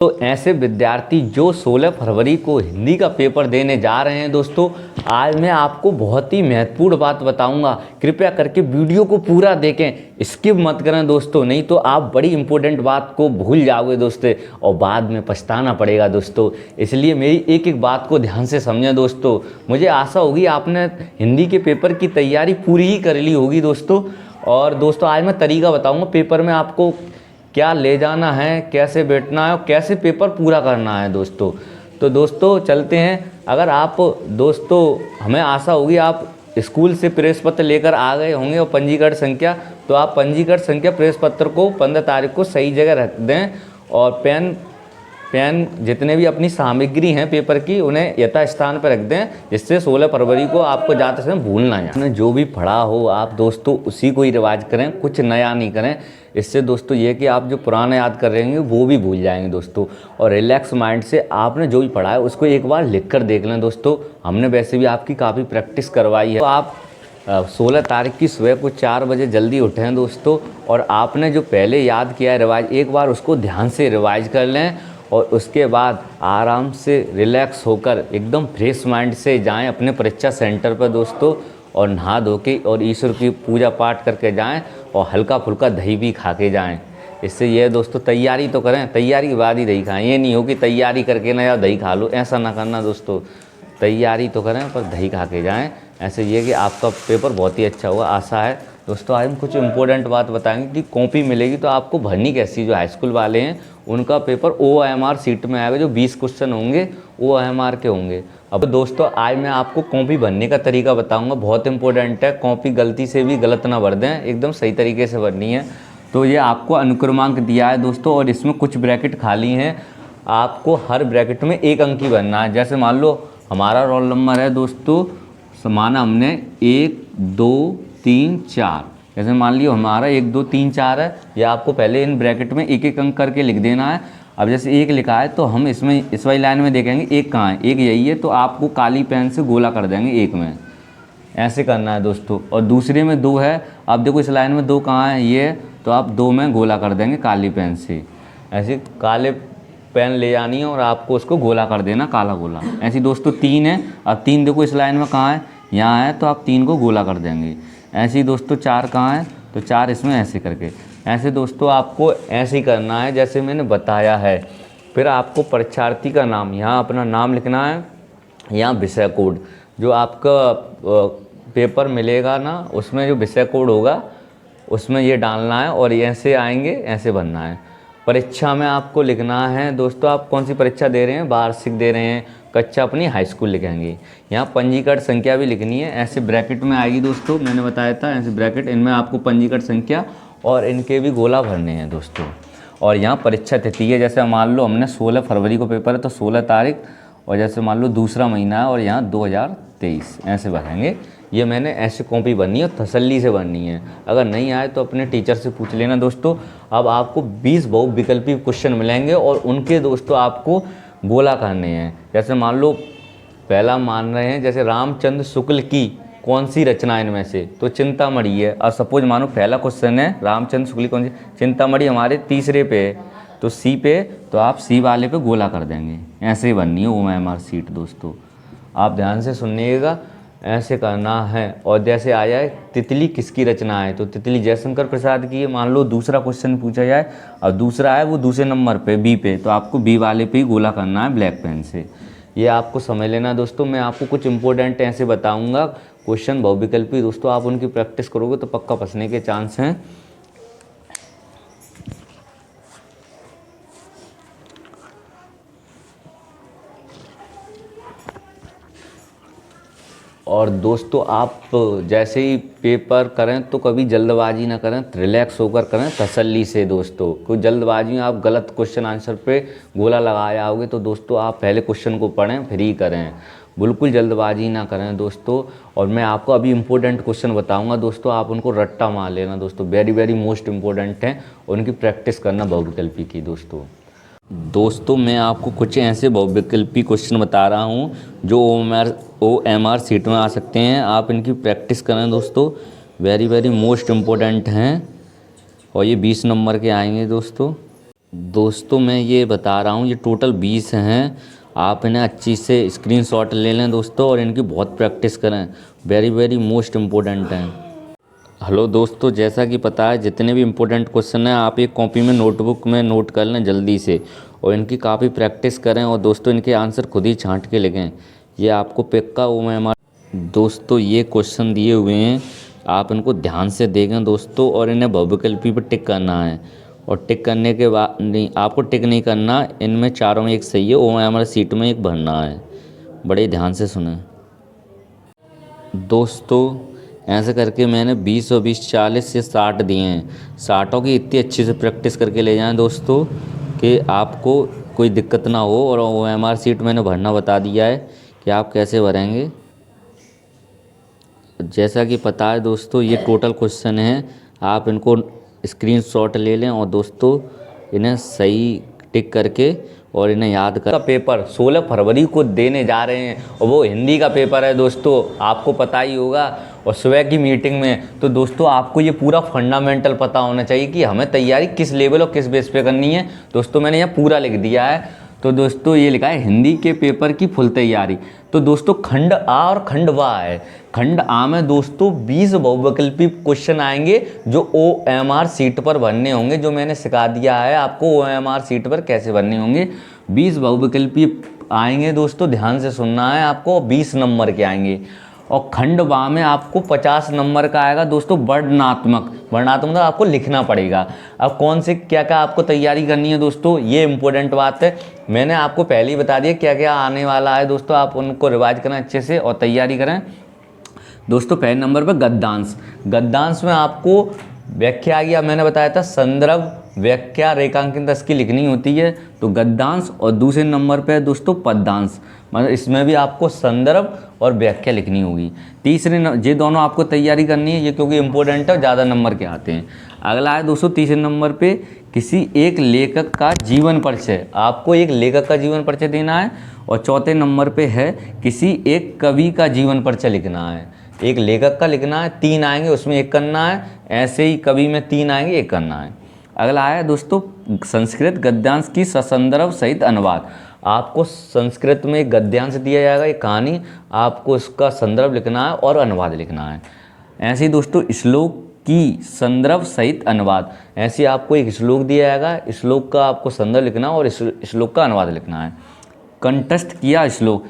तो ऐसे विद्यार्थी जो 16 फरवरी को हिंदी का पेपर देने जा रहे हैं दोस्तों, आज मैं आपको बहुत ही महत्वपूर्ण बात बताऊंगा। कृपया करके वीडियो को पूरा देखें, स्किप मत करें दोस्तों, नहीं तो आप बड़ी इंपॉर्टेंट बात को भूल जाओगे दोस्तों और बाद में पछताना पड़ेगा दोस्तों। इसलिए मेरी एक एक बात को ध्यान से समझें दोस्तों। मुझे आशा होगी आपने हिंदी के पेपर की तैयारी पूरी ही कर ली होगी दोस्तों। और दोस्तों आज मैं तरीका बताऊँगा पेपर में आपको क्या ले जाना है, कैसे बैठना है और कैसे पेपर पूरा करना है दोस्तों। तो दोस्तों चलते हैं। अगर आप दोस्तों, हमें आशा होगी आप स्कूल से प्रेस पत्र लेकर आ गए होंगे और पंजीकरण संख्या, तो आप पंजीकरण संख्या प्रेस पत्र को 15 तारीख को सही जगह रख दें और पेन जितने भी अपनी सामग्री हैं पेपर की उन्हें यथास्थान पर रख दें, जिससे 16 फरवरी को आपको जाते समय भूल ना जाए। आपने जो भी पढ़ा हो आप दोस्तों उसी को ही रिवाइज करें, कुछ नया नहीं करें। इससे दोस्तों ये कि आप जो पुराना याद कर रहे हैं वो भी भूल जाएंगे दोस्तों। और रिलैक्स माइंड से आपने जो भी पढ़ा है उसको एक बार लिख कर देख लें दोस्तों। हमने वैसे भी आपकी काफ़ी प्रैक्टिस करवाई है। तो आप 16 तारीख की सुबह को 4 बजे जल्दी उठें दोस्तों, और आपने जो पहले याद किया है रिवाइज, एक बार उसको ध्यान से रिवाइज कर लें और उसके बाद आराम से रिलैक्स होकर एकदम फ्रेश माइंड से जाएं अपने परीक्षा सेंटर पर दोस्तों, और नहा धो के और ईश्वर की पूजा पाठ करके जाएं और हल्का फुल्का दही भी खा के जाएं। इससे ये दोस्तों तैयारी तो करें, तैयारी के बाद ही दही खाएं। ये नहीं हो कि तैयारी करके ना या दही खा लो, ऐसा ना करना दोस्तों। तैयारी तो करें पर दही खा के जाएँ। ऐसे ये कि आपका पेपर बहुत ही अच्छा हुआ, आशा है दोस्तों। आज हम कुछ इंपॉर्टेंट बात बताएंगे कि कॉपी मिलेगी तो आपको भरनी कैसी। जो हाई स्कूल वाले हैं उनका पेपर OMR सीट में आएगा, जो 20 क्वेश्चन होंगे OMR के होंगे। अब दोस्तों आज मैं आपको कॉपी भरने का तरीका बताऊंगा, बहुत इंपॉर्टेंट है। कॉपी गलती से भी गलत ना भर दें, एकदम सही तरीके से भरनी है। तो ये आपको अनुक्रमांक दिया है दोस्तों, और इसमें कुछ ब्रैकेट खाली हैं। आपको हर ब्रैकेट में 1 अंक ही भरना है। जैसे मान लो हमारा रोल नंबर है दोस्तों, माना हमने 1 2 3 4, जैसे मान लियो हमारा 1 2 3 4 है। या आपको पहले इन ब्रैकेट में 1 1 अंक करके लिख देना है। अब जैसे 1 लिखा है तो हम इसमें इस वाली लाइन में देखेंगे 1 कहाँ है, 1 यही है, तो आपको काली पेन से गोला कर देंगे 1 में, ऐसे करना है दोस्तों। और दूसरे में 2 है, अब देखो इस लाइन में 2 कहाँ है, ये, तो आप 2 में गोला कर देंगे काली पेन से। ऐसे काले पेन ले आनी है और आपको उसको गोला कर देना, काला गोला। ऐसे दोस्तों 3 है, अब 3 देखो इस लाइन में कहाँ है, यहाँ है, तो आप 3 को गोला कर देंगे। ऐसे ही दोस्तों 4 कहाँ है, तो 4 इसमें ऐसे करके। ऐसे दोस्तों आपको ऐसे ही करना है जैसे मैंने बताया है। फिर आपको परीक्षार्थी का नाम, यहाँ अपना नाम लिखना है, यहाँ विषय कोड, जो आपका पेपर मिलेगा ना उसमें जो विषय कोड होगा उसमें ये डालना है, और ऐसे आएंगे, ऐसे भरना है। परीक्षा में आपको लिखना है दोस्तों, आप कौन सी परीक्षा दे रहे हैं, वार्षिक दे रहे हैं, कक्षा अपनी हाई स्कूल लिखेंगे। यहाँ पंजीकरण संख्या भी लिखनी है, ऐसे ब्रैकेट में आएगी दोस्तों, मैंने बताया था ऐसे ब्रैकेट, इनमें आपको पंजीकरण संख्या और इनके भी गोला भरने हैं दोस्तों। और यहाँ परीक्षा तिथि है, जैसे मान लो हमने 16 फरवरी को पेपर है तो 16 तारीख, और जैसे मान लो दूसरा महीना है और यहाँ 2023, ऐसे भरेंगे। ये मैंने ऐसे कॉपी भरनी है और तसल्ली से भरनी है। अगर नहीं आए तो अपने टीचर से पूछ लेना दोस्तों। अब आपको 20 बहुविकल्पी क्वेश्चन मिलेंगे और उनके दोस्तों आपको गोला करने हैं। जैसे मान लो पहला मान रहे हैं, जैसे रामचंद्र शुक्ल की कौन सी रचना इनमें से, तो चिंतामणि है। और सपोज मानो पहला क्वेश्चन है रामचंद्र शुक्ल की कौन सी, चिंतामणि हमारे तीसरे पे है, तो सी पे, तो आप सी वाले पे गोला कर देंगे। ऐसे ही बननी है OMR सीट दोस्तों, आप ध्यान से सुनिएगा, ऐसे करना है। और जैसे आया है तितली किसकी रचना है, तो तितली जयशंकर प्रसाद की है। मान लो दूसरा क्वेश्चन पूछा जाए और दूसरा है वो दूसरे नंबर पे B पे, तो आपको B वाले पे ही गोला करना है ब्लैक पेन से। ये आपको समझ लेना दोस्तों। मैं आपको कुछ इंपॉर्टेंट ऐसे बताऊंगा क्वेश्चन बहुविकल्पी दोस्तों, आप उनकी प्रैक्टिस करोगे तो पक्का फंसने के चांस हैं। और दोस्तों आप जैसे ही पेपर करें तो कभी जल्दबाजी ना करें, रिलैक्स होकर करें, तसल्ली से दोस्तों। कोई जल्दबाजी में आप गलत क्वेश्चन आंसर पे गोला लगाया आओगे तो दोस्तों आप पहले क्वेश्चन को पढ़ें फिर ही करें, बिल्कुल जल्दबाजी ना करें दोस्तों। और मैं आपको अभी इंपॉर्टेंट क्वेश्चन बताऊंगा दोस्तों, आप उनको रट्टा मार लेना दोस्तों, वेरी वेरी मोस्ट इंपॉर्टेंट हैं, उनकी प्रैक्टिस करना बहुविकल्पी की दोस्तों। मैं आपको कुछ ऐसे बहुविकल्पी क्वेश्चन बता रहा हूँ जो OMR सीट में आ सकते हैं, आप इनकी प्रैक्टिस करें दोस्तों, वेरी वेरी मोस्ट इम्पोर्टेंट हैं, और ये 20 नंबर के आएंगे दोस्तों। दोस्तों मैं ये बता रहा हूँ, ये टोटल 20 हैं। आप इन्हें अच्छी से स्क्रीनशॉट ले लें दोस्तों और इनकी बहुत प्रैक्टिस करें, वेरी वेरी मोस्ट इम्पोर्टेंट हैं। हेलो दोस्तों, जैसा कि पता है जितने भी इम्पोर्टेंट क्वेश्चन हैं आप एक कॉपी में नोटबुक में नोट कर लें जल्दी से, और इनकी काफ़ी प्रैक्टिस करें और दोस्तों इनके आंसर खुद ही छांट के लिखें। ये आपको पक्का OMR दोस्तों ये क्वेश्चन दिए हुए हैं, आप इनको ध्यान से देखें दोस्तों, और इन्हें बहुविकल्पी पर टिक करना है। और टिक करने के बाद नहीं, आपको टिक नहीं करना, इनमें चारों में एक सही है, OMR सीट में एक भरना है। बड़े ध्यान से सुने दोस्तों। ऐसे करके मैंने 20 और 20 40 से 60 दिए हैं। 60 की इतनी अच्छी से प्रैक्टिस करके ले जाएं दोस्तों कि आपको कोई दिक्कत ना हो। और OMR सीट मैंने भरना बता दिया है कि आप कैसे भरेंगे। जैसा कि पता है दोस्तों ये टोटल क्वेश्चन है, आप इनको स्क्रीनशॉट ले लें और दोस्तों इन्हें सही टिक करके और इन्हें याद कर। का पेपर 16 फरवरी को देने जा रहे हैं और वो हिंदी का पेपर है दोस्तों, आपको पता ही होगा। और सुबह की मीटिंग में तो दोस्तों आपको ये पूरा फंडामेंटल पता होना चाहिए कि हमें तैयारी किस लेवल और किस बेस पे करनी है। दोस्तों मैंने यहाँ पूरा लिख दिया है। तो दोस्तों ये लिखा है हिंदी के पेपर की फुल तैयारी। तो दोस्तों खंड आ और खंड वा है। खंड आ में दोस्तों 20 बहुविकल्पी क्वेश्चन आएंगे जो OMR सीट पर भरने होंगे, जो मैंने सिखा दिया है आपको OMR सीट पर कैसे भरने होंगे। 20 बहुविकल्पी आएंगे दोस्तों, ध्यान से सुनना है आपको, 20 नंबर के आएंगे। और खंड बा में आपको 50 नंबर का आएगा दोस्तों वर्णनात्मक। वर्णनात्मक आपको लिखना पड़ेगा। अब कौन से क्या क्या आपको तैयारी करनी है दोस्तों, ये इंपॉर्टेंट बात है। मैंने आपको पहले ही बता दिया क्या क्या आने वाला है दोस्तों, आप उनको रिवाइज करें अच्छे से और तैयारी करें दोस्तों। पहले नंबर पर गद्यांश। गद्यांश में आपको व्याख्या आ गया, मैंने बताया था संदर्भ व्याख्या रेखांकन 10 की लिखनी होती है, तो गद्यांश। और दूसरे नंबर पे दोस्तों पद्यांश, मतलब इसमें भी आपको संदर्भ और व्याख्या लिखनी होगी। तीसरे ये दोनों आपको तैयारी करनी है, ये क्योंकि इंपॉर्टेंट है, ज़्यादा नंबर के आते हैं। अगला है दोस्तों तीसरे नंबर पे किसी एक लेखक का जीवन परिचय। आपको एक लेखक का जीवन परिचय देना है। और चौथे नंबर पे है किसी एक कवि का जीवन परिचय लिखना है। एक लेखक का लिखना है, 3 आएंगे उसमें 1 करना है। ऐसे ही कवि में 3 आएंगे, 1 करना है। अगला है दोस्तों संस्कृत गद्यांश की ससंदर्भ सहित अनुवाद। आपको संस्कृत में एक गद्यांश दिया जाएगा, एक कहानी, आपको इसका संदर्भ लिखना है और अनुवाद लिखना है। ऐसे ही दोस्तों श्लोक की संदर्भ सहित अनुवाद, ऐसे आपको एक श्लोक दिया जाएगा, श्लोक का आपको संदर्भ लिखना और श्लोक का अनुवाद लिखना है। कंठस्थ किया श्लोक,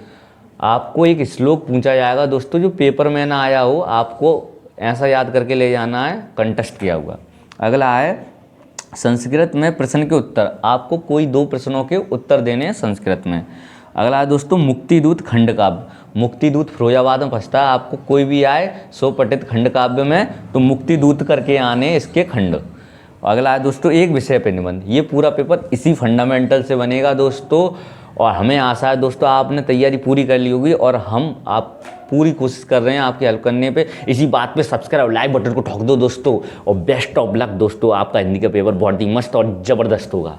आपको एक श्लोक पूछा जाएगा दोस्तों जो पेपर में ना आया हो, आपको ऐसा याद करके ले जाना है, कंठस्थ किया हुआ। अगला है संस्कृत में प्रश्न के उत्तर, आपको कोई 2 प्रश्नों के उत्तर देने हैं संस्कृत में। अगला है दोस्तों मुक्तिदूत खंड काव्य। मुक्तिदूत फिरोजाबाद में फंसता है, आपको कोई भी आए 100 पठित खंड काव्य में तो मुक्तिदूत करके आने इसके खंड। अगला है दोस्तों एक विषय पे निबंध। ये पूरा पेपर इसी फंडामेंटल से बनेगा दोस्तों, और हमें आशा है दोस्तों आपने तैयारी पूरी कर ली होगी, और आप पूरी कोशिश कर रहे हैं आपकी हेल्प करने पे। इसी बात पे सब्सक्राइब और लाइक बटन को ठोक दो दोस्तों, और बेस्ट ऑफ लक दोस्तों। आपका हिंदी का पेपर बहुत ही मस्त और ज़बरदस्त होगा।